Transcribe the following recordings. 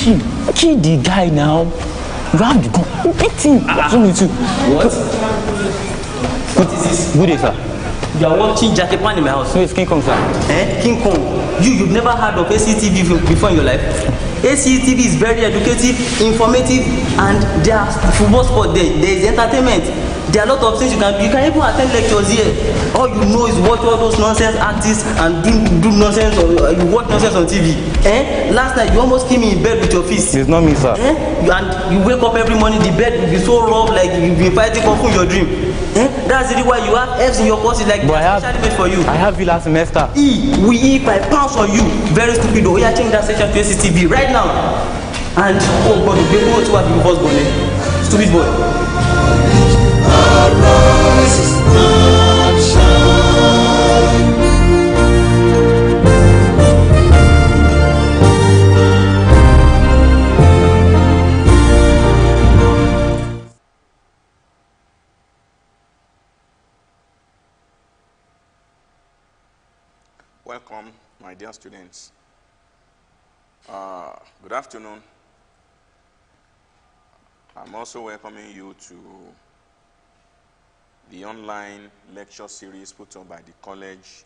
him. Kill the guy now. You have the gun. Beat him. What? What is this? Good day, sir. You are watching Jackie Pan in my house. No, it's King Kong, sir. King Kong. You've never heard of ACTV before in your life? ACTV is very educative, informative, and there are football sport there. There is entertainment. There are a lot of things you can even attend lectures here. All you know is watch all those nonsense artists and do nonsense, or you watch nonsense on TV. Last night you almost came in bed with your fist. It's not me, sir. And you wake up every morning, the bed will be so rough, like you've been fighting for in your dream. That's the reason why you have F's in your courses, like especially made for you. I have you last semester. We £5 on you. Very stupid. Oh, yeah, change that section to ACTV right now. And oh God, the baby wants to have the first born. Stupid boy. Arise and shine. Welcome, my dear students. Good afternoon. I'm also welcoming you to the online lecture series put up by the college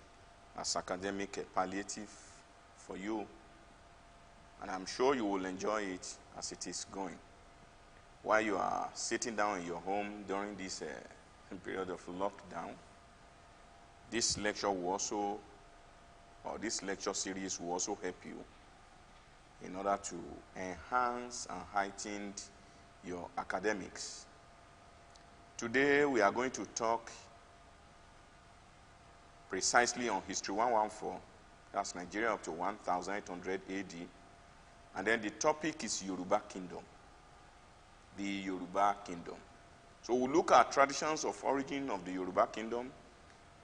as academic palliative for you. And I'm sure you will enjoy it as it is going. While you are sitting down in your home during this period of lockdown, this lecture will also, or this lecture series will also help you in order to enhance and heighten your academics. Today we are going to talk precisely on History 114, that's Nigeria up to 1800 AD, and then the topic is Yoruba Kingdom, the Yoruba Kingdom. So we'll look at traditions of origin of the Yoruba Kingdom,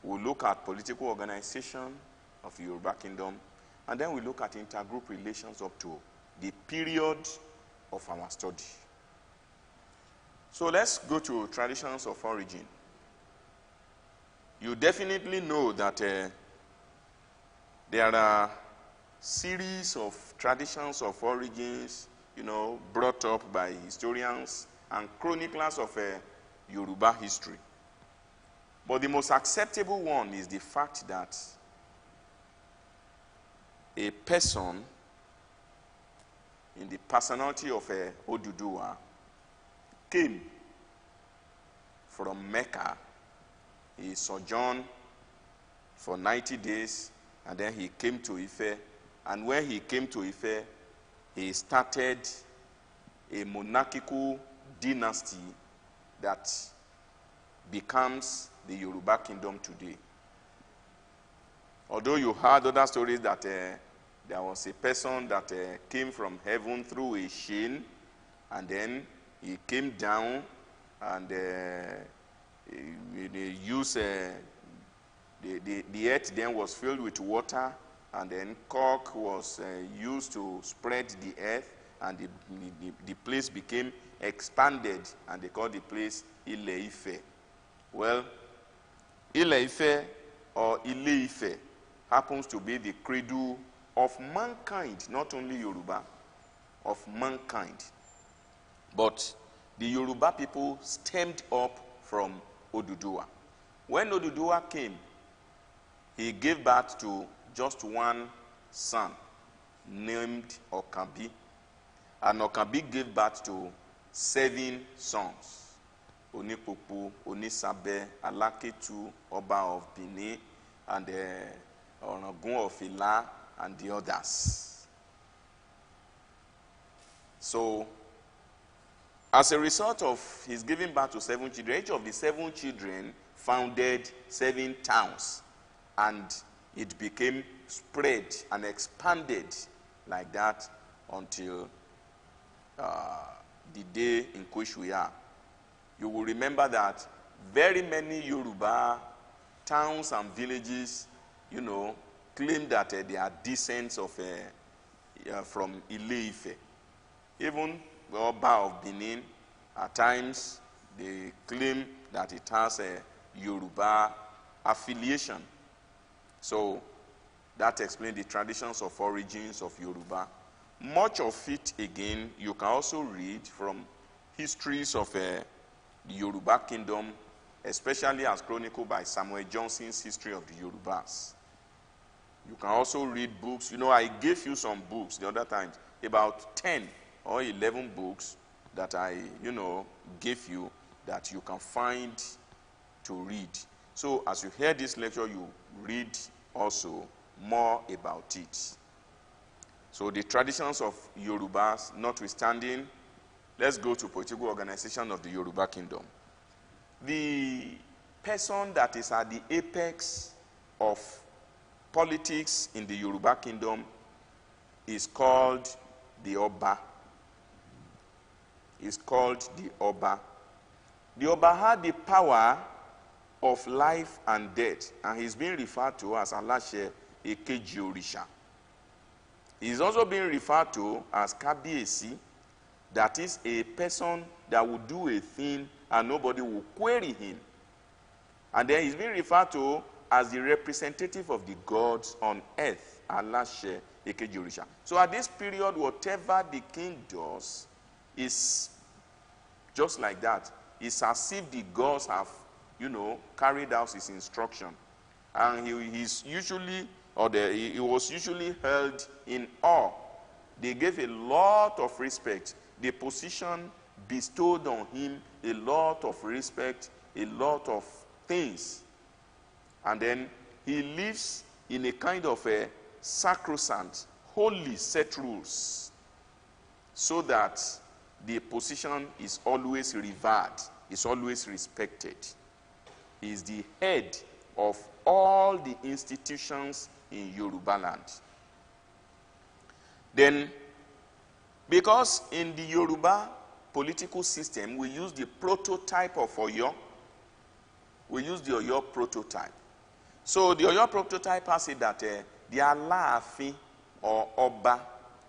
we'll look at political organization of the Yoruba Kingdom, and then we look at intergroup relations up to the period of our study. So let's go to traditions of origin. You definitely know that there are series of traditions of origins, brought up by historians and chroniclers of Yoruba history. But the most acceptable one is the fact that a person in the personality of Oduduwa came from Mecca. He sojourned for 90 days, and then he came to Ife. And when he came to Ife, he started a monarchical dynasty that becomes the Yoruba Kingdom today. Although you heard other stories that there was a person that came from heaven through a chain, and then he came down, and they used the earth then was filled with water, and then cork was used to spread the earth, and the place became expanded, and they called the place Ile-Ife. Well, Ile-Ife or Ile-Ife happens to be the cradle of mankind, not only Yoruba, of mankind. But the Yoruba people stemmed up from Oduduwa. When Oduduwa came, he gave birth to just one son named Okabi. And Okabi gave birth to 7 sons. Onipopo, Onisabe, Alaketu, Oba of Benin, and Onagun of Ila, and the others. So, as a result of his giving birth to 7 children, each of the 7 children founded 7 towns, and it became spread and expanded like that until the day in which we are. You will remember that very many Yoruba towns and villages, claim that they are descendants of from Ile-Ife. Even the Oba of Benin, at times, they claim that it has a Yoruba affiliation. So that explains the traditions of origins of Yoruba. Much of it, again, you can also read from histories of the Yoruba kingdom, especially as chronicled by Samuel Johnson's History of the Yorubas. You can also read books. You know, I gave you some books the other time, about 10 or 11 books that I, gave you that you can find to read. So as you hear this lecture, you read also more about it. So the traditions of Yorubas notwithstanding, let's go to political organization of the Yoruba kingdom. The person that is at the apex of politics in the Yoruba kingdom is called the Oba. Is called the Oba. The Oba had the power of life and death, and he's being referred to as Alashe Ekeji Orisha. He's also being referred to as Kabiesi, that is a person that will do a thing and nobody will query him. And then he's being referred to as the representative of the gods on earth, Alashe Ekeji Orisha. So at this period, whatever the king does is just like that. It's as if the gods have, carried out his instruction. And he was usually held in awe. They gave a lot of respect. The position bestowed on him a lot of respect, a lot of things. And then he lives in a kind of a sacrosanct, holy set rules, so that the position is always revered, is always respected. He is the head of all the institutions in Yoruba land. Then, because in the Yoruba political system, we use the prototype of Oyo. We use the Oyo prototype. So the Oyo prototype has said that the Alaafin or Oba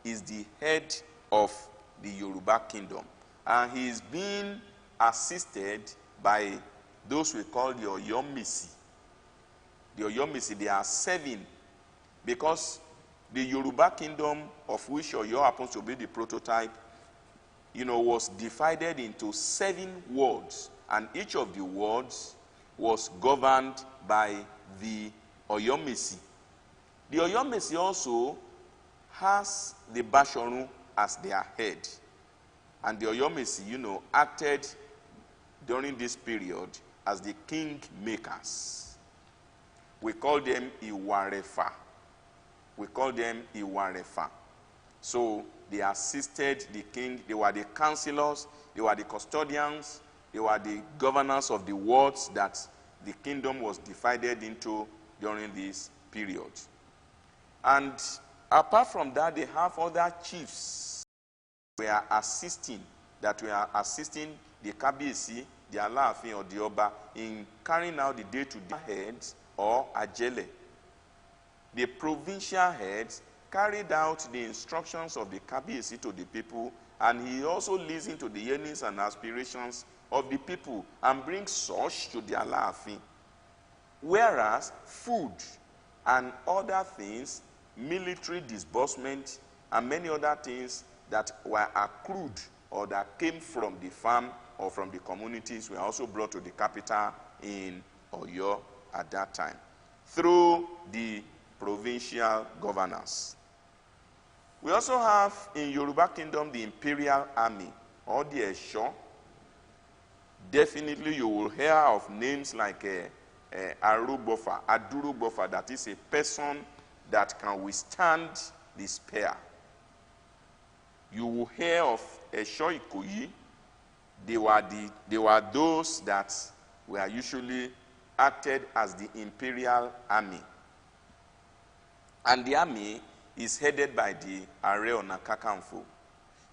is the head of the Yoruba kingdom. And he is being assisted by those we call the Oyomesi. The Oyomesi, they are 7, because the Yoruba kingdom, of which Oyo happens to be the prototype, was divided into 7 wards, and each of the wards was governed by the Oyomesi. The Oyomesi also has the Bashorun as their head. And the Oyomesi, acted during this period as the king makers. We call them Iwarefa. We call them Iwarefa. So they assisted the king. They were the counselors. They were the custodians. They were the governors of the wards that the kingdom was divided into during this period. And apart from that, they have other chiefs who are assisting the Kabiyesi, the Alaafin or the Oba in carrying out the day-to-day heads or Ajele. The provincial heads carried out the instructions of the Kabiyesi to the people, and he also listened to the yearnings and aspirations of the people and brings such to the Alaafin. Whereas food and other things, military disbursement and many other things that were accrued or that came from the farm or from the communities were also brought to the capital in Oyo at that time through the provincial governors. We also have in Yoruba kingdom the imperial army or the Esho. Definitely you will hear of names like Adurubofa, that is a person that can withstand the spear. You will hear of Esho Ikoyi. They were those that were usually acted as the imperial army. And the army is headed by the Are Ona Kakanfo.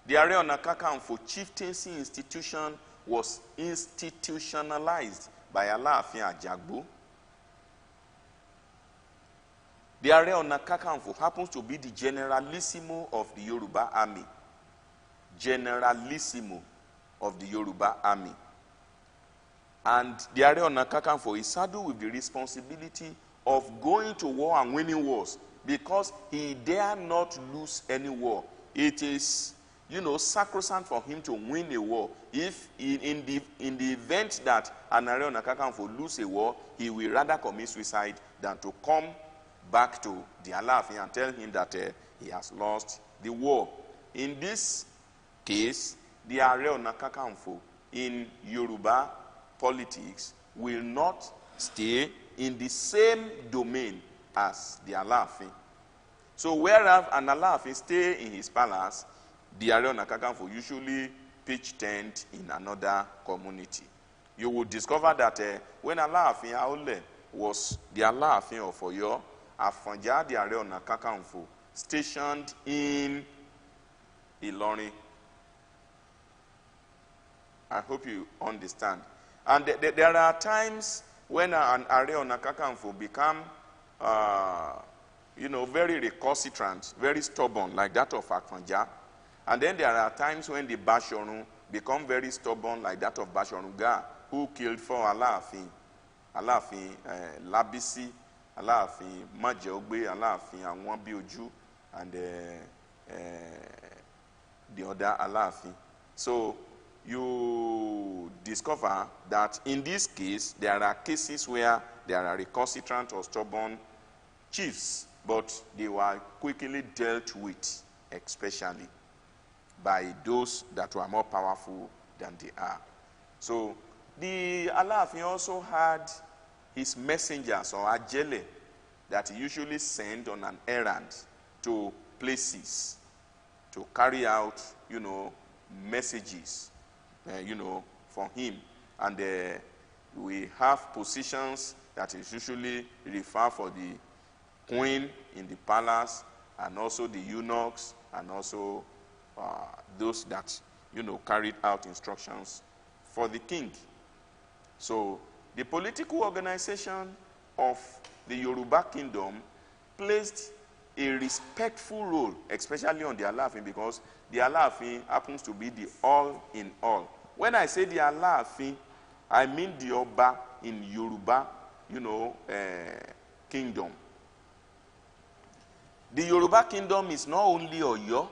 The Are Ona Kakanfo chieftaincy institution was institutionalized by Alaafin Ajagbo. The Are Ona Kakanfo happens to be the generalissimo of the Yoruba army. Generalissimo of the Yoruba army. And the Are Ona Kakanfo is saddled with the responsibility of going to war and winning wars, because he dare not lose any war. it is, sacrosanct for him to win a war. If in the event that an Ààrẹ Ọ̀nà Kakanfò lose a war, he will rather commit suicide than to come back to the Aláàfin and tell him that he has lost the war. In this case, the Ààrẹ Ọ̀nà Kakanfò in Yoruba politics will not stay in the same domain as the Aláàfin. So whereas an Aláàfin stay in his palace, the Ààrẹ Ọ̀nà Kakanfò usually pitch tent in another community. You will discover that when Aláàfin Aole was the Aláàfin of Ọ̀yọ́, Àfọ̀njá, the Ààrẹ Ọ̀nà Kakanfò, stationed in Ìlọrin. I hope you understand. And there are times when an Ààrẹ Ọ̀nà Kakanfò become, very recalcitrant, very stubborn, like that of Àfọ̀njá. And then there are times when the Bashorun become very stubborn, like that of Bashorun Gaa, who killed for Aláàfin, Lábísí, Aláàfin Májẹ̀ógbé, Aláàfin Àwọn-Bí-Ojú, and the other Aláàfin. So you discover that in this case, there are cases where there are recalcitrant or stubborn chiefs, but they were quickly dealt with, especially by those that were more powerful than they are. So the Aláàfin also had his messengers, or Ajele, that he usually sent on an errand to places to carry out, messages, for him. And we have positions that is usually referred for the queen in the palace, and also the eunuchs, and also those that, carried out instructions for the king. So the political organization of the Yoruba kingdom placed a respectful role, especially on the Aláàfin, because the Aláàfin happens to be the all in all. When I say the Aláàfin, I mean the Ọba in Yoruba, kingdom. The Yoruba kingdom is not only Ọ̀yọ́.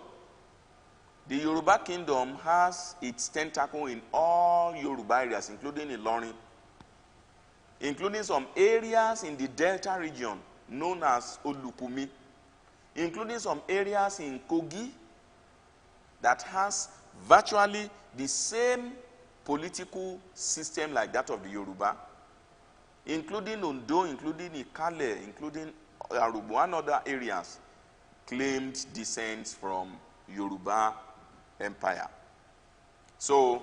The Yoruba kingdom has its tentacle in all Yoruba areas, including Ilorin, including some areas in the Delta region known as Olukumi, including some areas in Kogi that has virtually the same political system like that of the Yoruba, including Ondo, including Ikale, including Arubo, and other areas claimed descent from Yoruba Empire. So,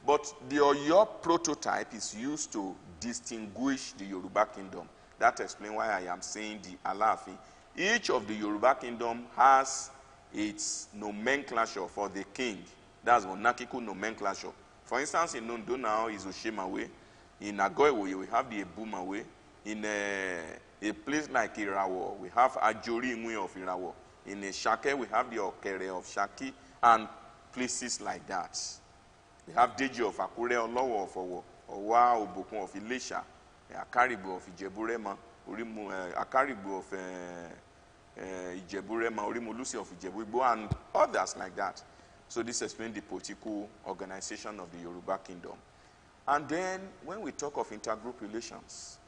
but the Oyo prototype is used to distinguish the Yoruba kingdom. That explains why I am saying the Aláàfin. Each of the Yoruba kingdom has its nomenclature for the king. That's monarchical nomenclature. For instance, in Ondo now is Oshemawe. In Agoiwoye, we have the Ebumawe. In a place like Irawo, we have Ajori Inwe of Irawo. In Shake, we have the Okere of Shaki, and places like that. We have Deji of Akure, Olowo of Owo, Owa Obokun of Ilesha, Akaribu of Ijeburema, Akaribu of Ijeburema, Orimolusi of Ijebuigbo, and others like that. So this explains the political organization of the Yoruba kingdom. And then when we talk of intergroup relations,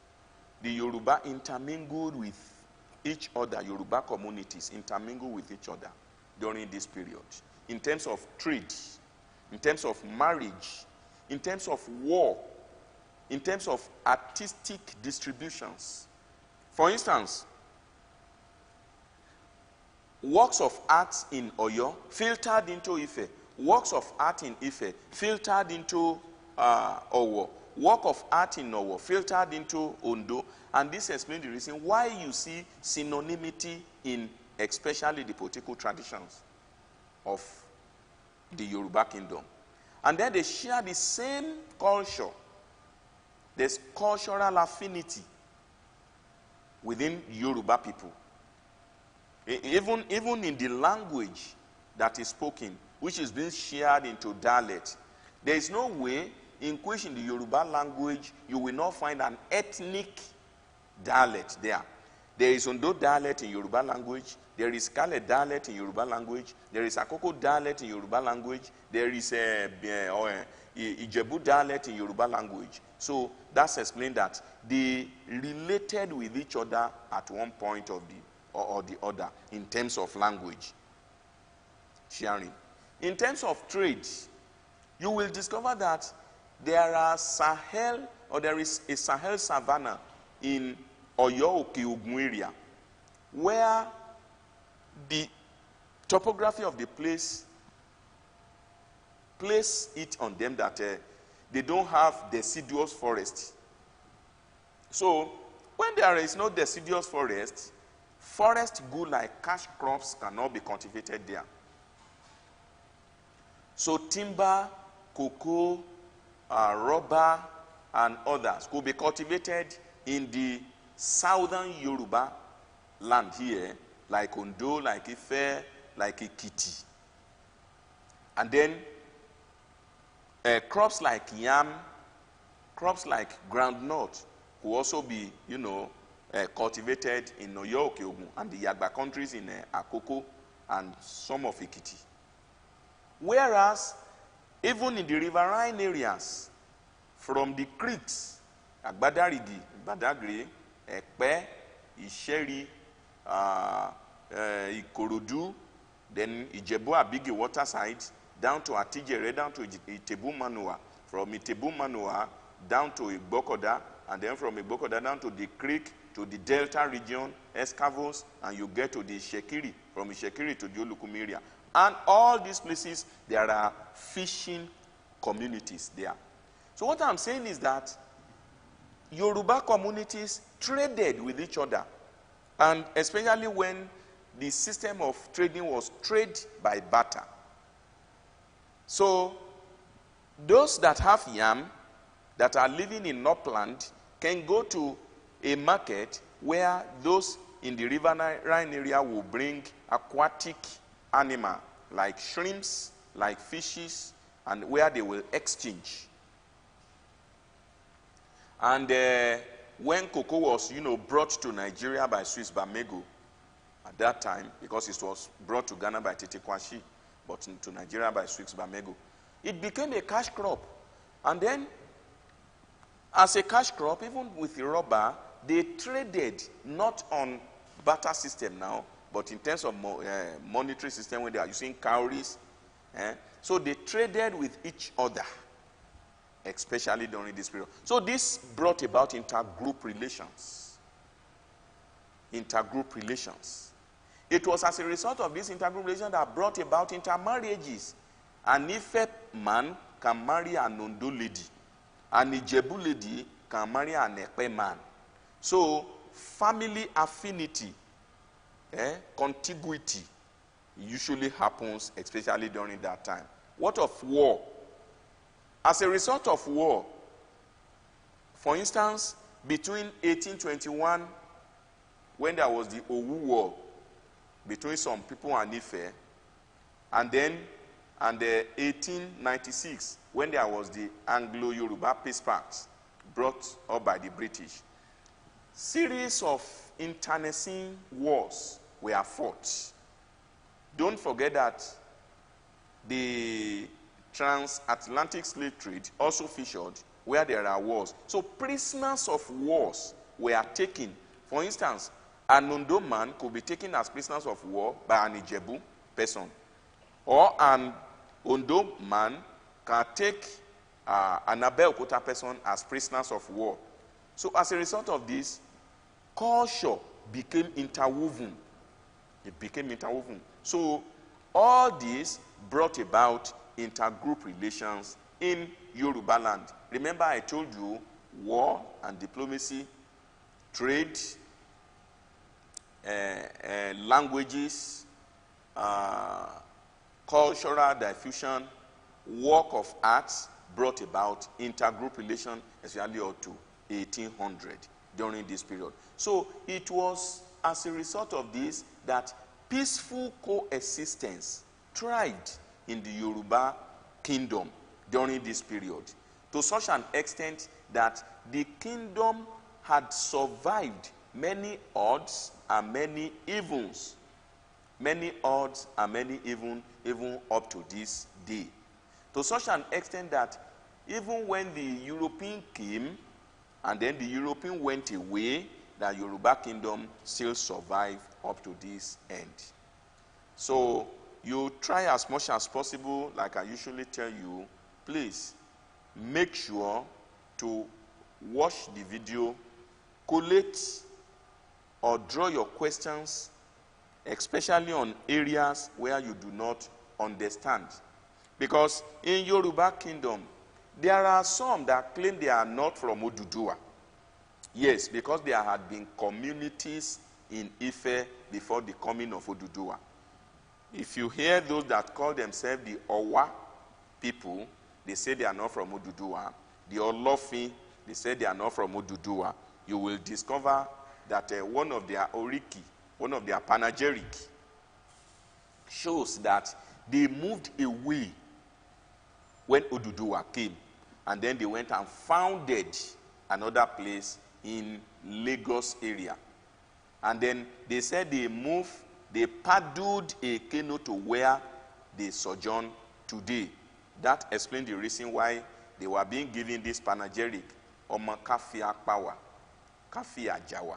the Yoruba intermingled with each other, Yoruba communities intermingle with each other during this period. In terms of trade, in terms of marriage, in terms of war, in terms of artistic distributions. For instance, works of art in Oyo filtered into Ife, works of art in Ife filtered into Owo, work of art in Owo filtered into Ondo, and this explains the reason why you see synonymity in especially the political traditions of the Yoruba kingdom. And then they share the same culture. There's cultural affinity within Yoruba people. Even in the language that is spoken, which is being shared into dialect, there is no way in which in the Yoruba language you will not find an ethnic dialect there. There is Ondo dialect in Yoruba language. There is Kale dialect in Yoruba language. There is Akoko dialect in Yoruba language. There is Ijebu dialect in Yoruba language. So that's explained that they related with each other at one point of the other in terms of language sharing. In terms of trade, you will discover that there are Sahel, or there is a Sahel savanna in Oyo Oke-Ogun area, where the topography of the place it on them that they don't have deciduous forest. So when there is no deciduous forest, forest good like cash crops cannot be cultivated there. So timber, cocoa, rubber, and others could be cultivated in the southern Yoruba land here, like Ondo, like Ife, like Ekiti. And then crops like yam, crops like groundnut could also be, cultivated in Oyo Oke-Ogun and the Yagba countries in Akoko and some of Ekiti. Whereas, even in the riverine areas, from the creeks, Agbadarigi, Badagry, Ekpe, Isheri, Ikorodu, then Ijebu Abigi waterside, down to Atijere, down to Itebu Manua, from Itebu Manua down to Igbokoda, and then from Igbokoda down to the creek, to the Delta region, Escavos, and you get to the Shekiri, from Shekiri to the Olukumi area. And all these places, there are fishing communities there. So what I'm saying is that Yoruba communities traded with each other, and especially when the system of trading was trade by barter. So those that have yam, that are living in upland, can go to a market where those in the riverine area will bring aquatic animal like shrimps, like fishes, and where they will exchange. And when cocoa was, brought to Nigeria by Swiss Bamego at that time, because it was brought to Ghana by Tete Kwashi, but to Nigeria by Swiss Bamego, it became a cash crop. And then, as a cash crop, even with the rubber, they traded not on barter system now, but in terms of monetary system when they are using cowries. So they traded with each other, especially during this period. So this brought about intergroup relations. Intergroup relations. It was as a result of this intergroup relation that brought about intermarriages. An Ife man can marry an Ondo lady. An Ijebu lady can marry an Ekpe man. So family affinity, contiguity, usually happens, especially during that time. What of war? As a result of war, for instance, between 1821, when there was the Owu War between some people and Ife, and then 1896, when there was the Anglo-Yoruba Peace Pact brought up by the British, series of internecine wars were fought. Don't forget that the transatlantic slave trade also featured where there are wars. So prisoners of wars were taken. For instance, an Ondo man could be taken as prisoners of war by an Ijebu person. Or an Ondo man can take an Abeokuta person as prisoners of war. So as a result of this, culture became interwoven. It became interwoven. So all this brought about intergroup relations in Yoruba land. Remember I told you war and diplomacy, trade, languages, cultural diffusion, work of arts brought about intergroup relation, especially up to 1800 during this period. So it was as a result of this that peaceful coexistence thrived in the Yoruba kingdom during this period, to such an extent that the kingdom had survived many odds and many evens. Many odds and many even up to this day. To such an extent that even when the European came and then the European went away, the Yoruba kingdom still survived up to this end. So you try as much as possible, like I usually tell you, please make sure to watch the video, collate or draw your questions, especially on areas where you do not understand. Because in Yoruba kingdom, there are some that claim they are not from Oduduwa. Yes, because there had been communities in Ife before the coming of Oduduwa. If you hear those that call themselves the Owa people, they say they are not from Oduduwa. The Olofin, they say they are not from Oduduwa. You will discover that one of their Oriki, one of their panegyric, shows that they moved away when Oduduwa came, and then they went and founded another place in Lagos area. And then they said they moved, they paddled a canoe to where they sojourn today. That explains the reason why they were being given this panegyric, Oma Kafi Akpawa, Kafi Ajawa,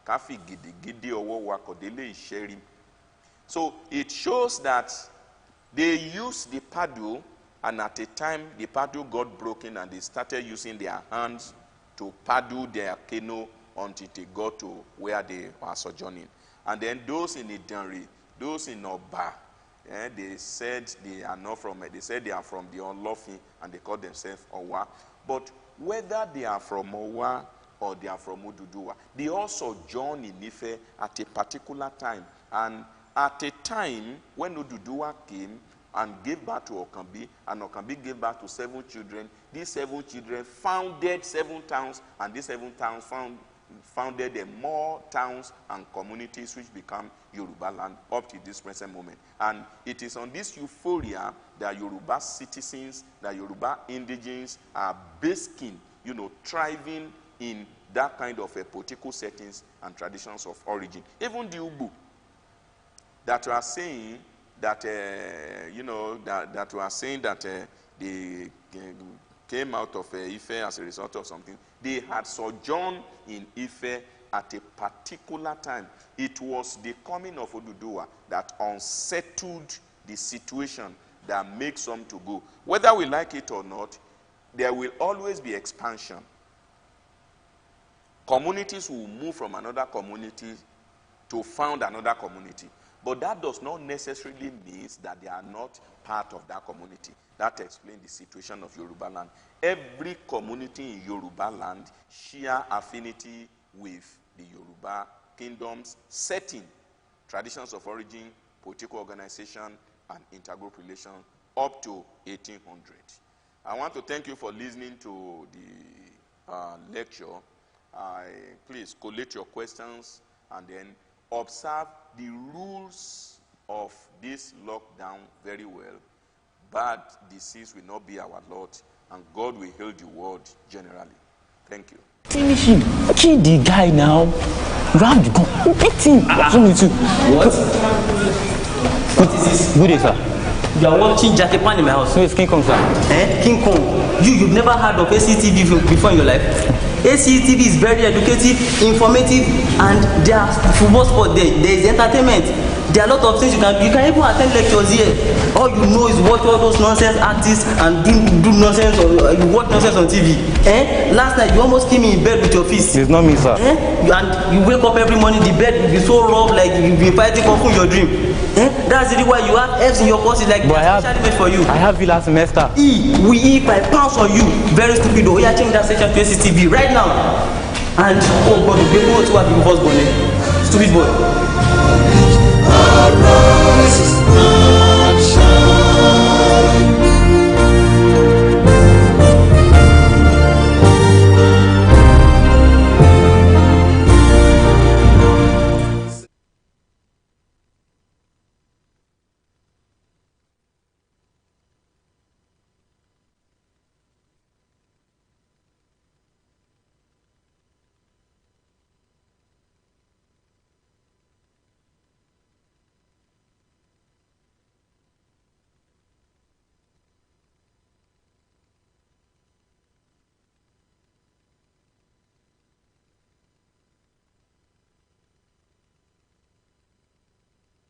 Kafi Gidi Owo Wakodele Isheri. So it shows that they used the paddle, and at a time the paddle got broken and they started using their hands to paddle their canoe until they got to where they were sojourning. And then those in Idanre, those in Oba, they said they are not from it. They said they are from the Olofin and they call themselves Owa. But whether they are from Owa or they are from Oduduwa, they also joined in Ife at a particular time. And at a time when Oduduwa came and gave birth to Okambi, and Okambi gave birth to 7 children, these 7 children founded 7 towns, and these 7 towns founded more towns and communities which become Yoruba land up to this present moment. And it is on this euphoria that Yoruba citizens, that Yoruba indigenes are basking, thriving in that kind of political settings and traditions of origin. Even the Ugbo that are saying that, that were saying that they came out of Ife as a result of something. They had sojourned in Ife at a particular time. It was the coming of Oduduwa that unsettled the situation that makes some to go. Whether we like it or not, there will always be expansion. Communities will move from another community to found another community. But that does not necessarily mean that they are not part of that community. That explains the situation of Yoruba land. Every community in Yoruba land share affinity with the Yoruba kingdom's setting, traditions of origin, political organization, and intergroup relations up to 1800. I want to thank you for listening to the lecture. Please collate your questions and then observe the rules of this lockdown very well. Bad disease will not be our lot, and God will heal the world generally. Thank you. Finish him. Kill the guy now. Grab the gun. Beat him. What? What is this? Good day, sir. You are watching Jackie Pan in my house. No, it's King Kong, sir. King Kong. You've never heard of ACTV before in your life? ACTV is very educative, informative, and there are football sport there. There is entertainment. There are a lot of things you can even attend lectures here. All you know is watch all those nonsense artists and do nonsense, or you watch nonsense on TV. Last night you almost came in bed with your fist. It's not me, sir. And you wake up every morning, the bed will be so rough, like you'll be fighting for your dream. That's the reason why you have F's in your courses, like especially made for you. I have you last semester. We eat by pounds on you. Very stupid though. Change that section to ACTV right now. And oh God, you go to what the first born. Stupid boy.